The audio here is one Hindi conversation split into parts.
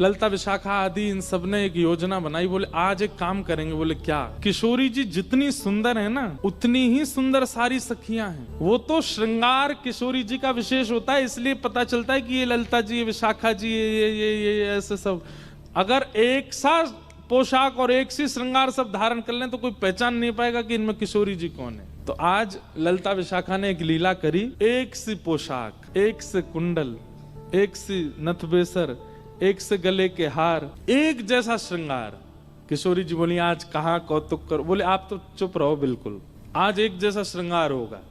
ललिता विशाखा आदि इन सब ने एक योजना बनाई। बोले आज एक काम करेंगे। बोले क्या? किशोरी जी जितनी सुंदर है ना उतनी ही सुंदर सारी सखियां हैं। वो तो श्रृंगार किशोरी जी का विशेष होता है, इसलिए पता चलता है कि ये ललिता जी, ये विशाखा जी, ये ऐसे सब। अगर एक सा पोशाक और एक सी श्रृंगार सब धारण कर लें तो कोई पहचान नहीं पाएगा कि इनमें किशोरी जी कौन है। तो आज ललिता विशाखा ने एक लीला करी। एक सी पोशाक, एक से कुंडल, एक सी नथबेसर, एक से गले के हार, एक जैसा श्रृंगार। किशोरी जी बोली आज कहाँ कौतुक करो। बोले आप तो चुप रहो, बिल्कुल आज एक जैसा श्रृंगार होगा,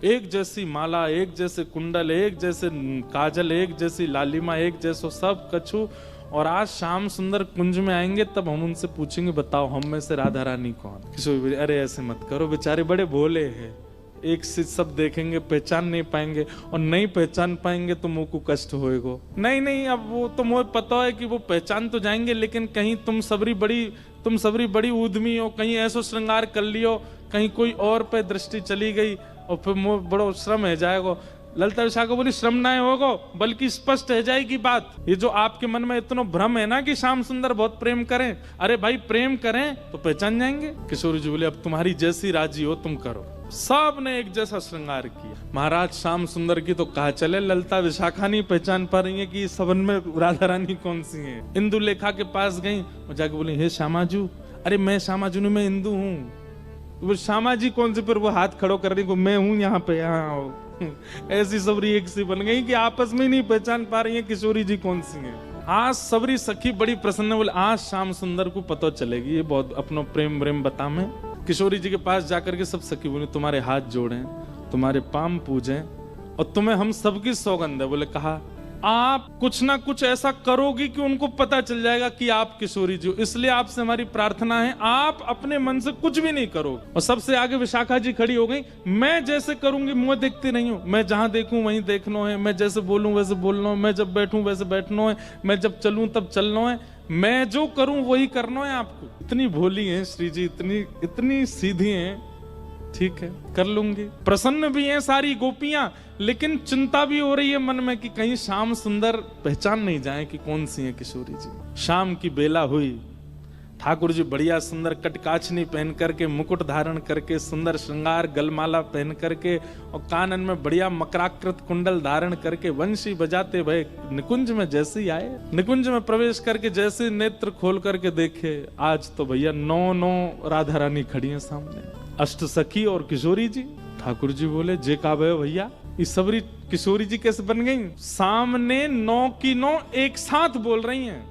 एक जैसी माला, एक जैसे कुंडल, एक जैसे काजल, एक जैसी लालिमा, एक जैसो सब कछु। और आज शाम सुंदर कुंज में आएंगे तब हम उनसे पूछेंगे बताओ हम में से राधा रानी कौन। किशोरी बोली अरे ऐसे मत करो, बेचारे बड़े भोले हैं, एक से सब देखेंगे पहचान नहीं पाएंगे, और नहीं पहचान पाएंगे तो मुंह को कष्ट होएगा। नहीं अब वो तो मुझे पता है कि वो पहचान तो जाएंगे, लेकिन कहीं तुम सबरी बड़ी उद्यमी हो, कहीं ऐसा श्रृंगार कर लियो, कहीं कोई और पे दृष्टि चली गई और फिर मुझे बड़ा श्रम है जाएगा। ललिता विशाखा बोली श्रम ना होगा, बल्कि स्पष्ट है जाएगी बात। ये जो आपके मन में इतना भ्रम है ना कि श्याम सुंदर बहुत प्रेम करें, अरे भाई प्रेम करें तो पहचान जाएंगे। किशोरी जी बोले अब तुम्हारी जैसी राजी हो तुम करो। सब ने एक जैसा श्रृंगार किया। महाराज श्याम सुंदर की तो कहा चले, ललिता विशाखा नहीं पहचान पा रही है कि सबन में राधा रानी कौन सी है। इंदु लेखा के पास गई और जाके बोली हे श्यामाजू। अरे मैं श्यामाजू नहीं, मैं इंदु हूँ। वो श्यामा जी कौन से? पर वो हाथ खड़ो कर रही को मैं हूँ यहाँ पे, यहाँ आओ। ऐसी सबरी एक सी बन गई कि आपस में नहीं पहचान पा रही है किशोरी जी कौन सी है। आज सबरी सखी बड़ी प्रसन्न। बोले आज श्याम सुंदर को पता चलेगी, ये बहुत अपनो प्रेम व्रेम बता में। किशोरी जी के पास जाकर के सब सखी बोले तुम्हारे हाथ जोड़े, तुम्हारे पाम पूजे, और तुम्हें हम सबकी सौगंध है। बोले कहा आप कुछ ना कुछ ऐसा करोगी कि उनको पता चल जाएगा कि आप किशोरी जी हो, इसलिए आपसे हमारी प्रार्थना है आप अपने मन से कुछ भी नहीं करो। और सबसे आगे विशाखा जी खड़ी हो गई। मैं जैसे करूंगी मुंह देखती नहीं हूं, मैं जहां देखूं वहीं देखना है, मैं जैसे बोलूं वैसे बोलना है, मैं जब बैठूं वैसे बैठना है, मैं जब चलूं तब चलना है, मैं जो करूं वही करना है आपको। इतनी भोली है श्री जी, इतनी सीधी है, ठीक है कर लूंगी। प्रसन्न भी हैं सारी गोपियां, लेकिन चिंता भी हो रही है मन में कि कहीं श्याम सुंदर पहचान नहीं जाए कि कौन सी है किशोरी जी। शाम की बेला हुई। ठाकुर जी बढ़िया सुंदर कटकाछनी पहन करके, मुकुट धारण करके, सुंदर श्रृंगार गलमाला पहन करके और कानन में बढ़िया मकराकृत कुंडल धारण करके वंशी बजाते भय निकुंज में जैसे ही आए। निकुंज में प्रवेश करके जैसे नेत्र खोल करके देखे, आज तो भैया 9 राधा रानी खड़ी है सामने, अष्ट सखी और किशोरी जी। ठाकुर जी बोले जे का भैया ये सबरी किशोरी जी कैसे बन गई? सामने 9 की 9 एक साथ बोल रही हैं,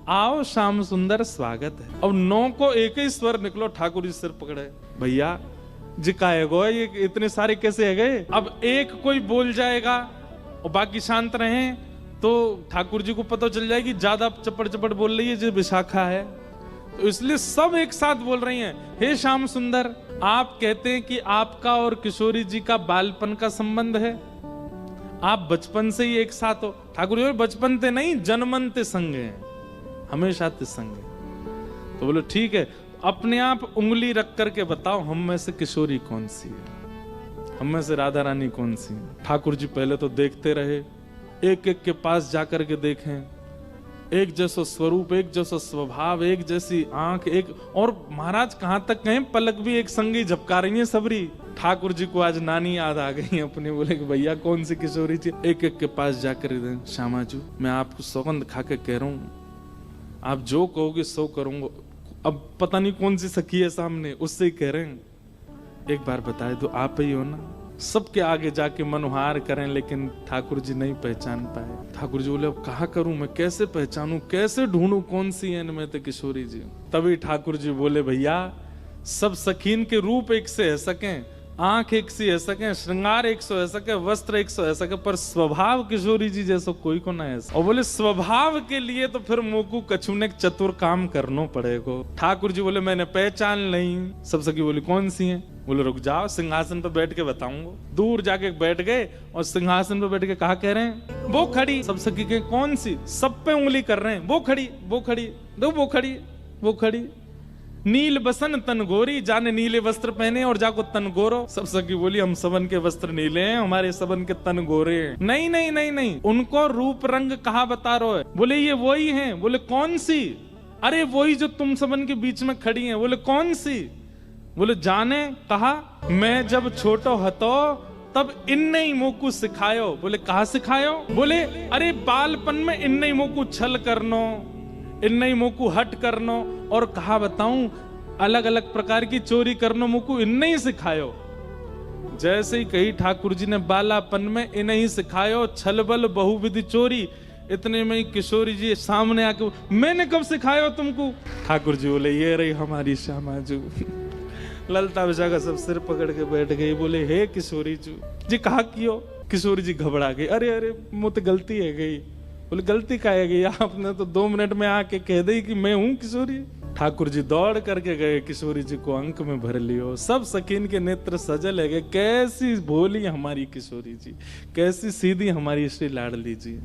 आओ श्याम सुंदर स्वागत है। अब 9 को एक ही स्वर निकलो। ठाकुर जी सिर पकड़े, भैया जी का है गो, ये इतने सारे कैसे है गए? अब एक कोई बोल जाएगा और बाकी शांत रहे तो ठाकुर जी को पता चल जाएगी ज्यादा चपड़ बोल रही है जो विशाखा है, तो इसलिए सब एक साथ बोल रही हैं, हे श्याम सुंदर आप कहते हैं कि आपका और किशोरी जी का बालपन का संबंध है, आप बचपन से ही एक साथ हो। ठाकुर जी बचपन ते नहीं जन्मन ते संग हैं, हमेशा ते संग है। तो बोलो ठीक है, अपने आप उंगली रख करके बताओ हम में से किशोरी कौन सी है, हम में से राधा रानी कौन सी है। ठाकुर जी पहले तो देखते रहे, एक एक के पास जाकर के देखें, एक जैसा स्वरूप, एक जैसा स्वभाव, एक जैसी आंख, एक और महाराज कहां तक कहें पलक भी एक संगी झपका रही है सबरी। ठाकुर जी को आज नानी याद आ गई अपने। बोले कि भैया कौन सी किशोरी जी? एक एक के पास जाकर श्यामाजू मैं आपको सौगंध खा के कह रहा हूँ, आप जो कहोगे सो करूंगा। अब पता नहीं कौन सी सखी है सामने, उससे ही कह रहे हैं, एक बार बताए तो आप ही हो ना। सबके आगे जाके मनोहार करें, लेकिन ठाकुर जी नहीं पहचान पाए। ठाकुर जी बोले अब कहा करूं मैं, कैसे पहचानूं, कैसे ढूंढूं कौन सी है इनमें तो किशोरी जी। तभी ठाकुर जी बोले भैया सब सखीन के रूप एक से है सकें, आंख एक सी है सके, श्रृंगार एक सौ है सके, वस्त्र एक सौ है सके, पर स्वभाव किशोरी जी जैसा कोई को ना है। और बोले स्वभाव के लिए तो फिर मोकू कछु ने चतुर काम करना पड़ेगा। ठाकुर जी बोले मैंने पहचान नहीं। सब सखी बोली कौन सी है? बोले रुक जाओ सिंहासन पे बैठ के बताऊंगा। दूर जाके बैठ गए और सिंहासन पे बैठ के कहा कह रहे हैं वो खड़ी। सब सखी के कौन सी? सब पे उंगली कर रहे हैं, वो खड़ी, वो खड़ी, दो वो खड़ी, वो खड़ी। नील बसन तन गोरी, जाने नीले वस्त्र पहने और जाको तन गोरो। सब सखी बोली हम सबन के वस्त्र नीले हैं, हमारे सबन के तन गोरे हैं। नहीं नहीं नहीं नहीं, उनको रूप रंग कहा बता रहे हो? बोले ये वही हैं। बोले कौन सी? अरे वही जो तुम सबन के बीच में खड़ी हैं। बोले कौन सी? बोले जाने। कहा मैं जब छोटो हतो तब इन्ने ही मोकू सिखायो। बोले कहा सिखायो? बोले अरे बालपन में इन्ने ही मोकू छल करनो, इन्ने ही मोकू हट करनो, और कहा बताऊं अलग अलग प्रकार की चोरी करनो मोकू इन्ने ही सिखायो। जैसे ही कही ठाकुर जी ने बालापन में इन्हें ही सिखायो छल बल बहुविधि चोरी, इतने में ही किशोरी जी सामने आके मैंने कब सिखायो तुमको? ठाकुर जी बोले ये रही हमारी श्यामाजू। ललता विशाखा सब सिर पकड़ के बैठ गई। बोले हे किशोरी जी कहा कियो? किशोरी जी घबरा गई। अरे अरे मुझे गलती है गई। बोले गलती का है गई? आपने तो 2 मिनट में आके कह दी कि मैं हूं किशोरी। ठाकुर जी दौड़ करके गए, किशोरी जी को अंक में भर लियो। सब सकीन के नेत्र सजल है गए। कैसी भोली हमारी किशोरी जी, कैसी सीधी हमारी श्री लाडली जी।